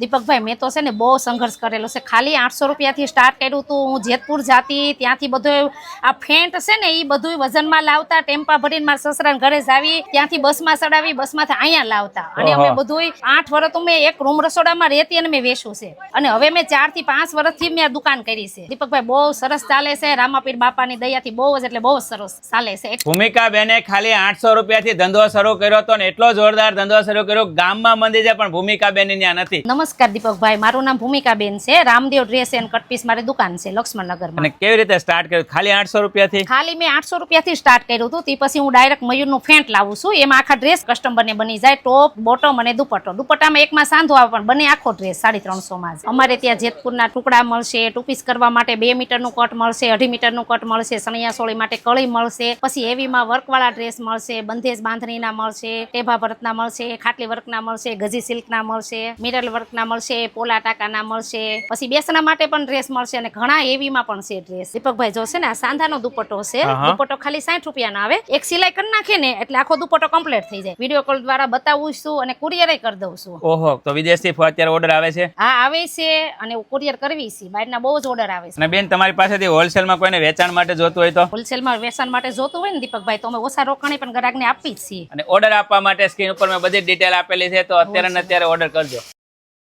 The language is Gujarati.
દીપકભાઈ મેં તો છે ને બહુ સંઘર્ષ કરેલો છે. ખાલી 800 રૂપિયાથી સ્ટાર્ટ કર્યું હતું. હું જેતપુર જાતી, ત્યાંથી બધું આ ફેન્ટ છે ને એ બધું વજનમાં લાવતા, ટેમ્પા ભરીને મારા સસરાના ઘરે જાવી, ત્યાંથી બસમાં ચડાવી, બસમાંથી અહીંયા લાવતા. અને અમે બધું 8 વર્ષ તો મેં એક રૂમ રસોડામાં રહેતી અને મેં વેચ્યું છે. અને હવે મેં 4 થી 5 વર્ષથી મેં આ દુકાન કરી છે. દીપકભાઈ બહુ સરસ ચાલે છે. રામાપીર બાપાની દયાથી બહુ જ એટલે બહુ સરસ ચાલે છે. ભૂમિકા બેને ખાલી 800 રૂપિયાથી ધંધો શરૂ કર્યો હતો ને એટલો જોરદાર ધંધો શરૂ કર્યો, ગામમાં મંદી છે પણ ભૂમિકા બેન ત્યાં નથી. નમસ્કાર દીપકભાઈ, મારું નામ ભૂમિકાબેન છે. રામદેવ ડ્રેસ એન્ડ કટપીસ મારી દુકાન છે લક્ષ્મણનગરમાં. અને કેવી રીતે સ્ટાર્ટ કર્યું? ખાલી 800 રૂપિયાથી? ખાલી મેં 800 રૂપિયાથી સ્ટાર્ટ કર્યું હતું. તે પછી હું ડાયરેક્ટ મયુરનું ફેન્ટ લાવું છું. એમાં આખા ડ્રેસ કસ્ટમરને બની જાય, ટોપ, બોટમ અને દુપટ્ટો. દુપટ્ટામાં એકમાં સાંધો આવે પણ બને આખો ડ્રેસ 350 માં જ. અમારે ત્યાં જેતપુરના ટુકડા મળશે, ટુપીસ કરવા માટે 2 મીટરનું કટ મળશે, 2.5 મીટરનું કટ મળશે, સણિયા સોળી માટે કળી મળશે, પછી હેવીમાં વર્કવાળા ડ્રેસ મળશે, બંધેજ બાંધણીના મળશે, ટેભા ભરતના મળશે, ખાટલી વર્કના મળશે, ગજી સિલ્કના મળશે, મિરલ વર્કના મળશે, પોલા ટાકાના મળશે, પછી બેસણા માટે પણ ડ્રેસ મળશે અને ઘણા હેવીમાં પણ છે ડ્રેસ. દીપકભાઈ જો છે ને આ સાંધાનો દુપટ્ટો છે. દુપટ્ટો ખાલી 60 રૂપિયાનો આવે. એક સિલાઈ કરી નાખે ને એટલે આખો દુપટ્ટો કમ્પ્લીટ થઈ જાય. વિડીયો કોલ દ્વારા બતાવું છું અને કુરિયર કરી દઉં છું. ઓહો, તો વિદેશથી અત્યારે ઓર્ડર આવે છે? હા આવે છે અને કુરિયર કરવી છે. બહારના બહુ જ ઓર્ડર આવે છે. અને બેન તમારી પાસેથી હોલસેલમાં કોઈને વેચાણ માટે જોતું હોય તો? હોલસેલમાં વેચાણ માટે જોતું હોય ને દીપકભાઈ તો અમે ઓછા રોકાણે પણ ગ્રાહકને આપી જ છીએ. અને ઓર્ડર આપવા માટે સ્ક્રીન ઉપર મેં બધી ડિટેલ આપેલી છે, તો અત્યારે ને અત્યારે ઓર્ડર કરજો.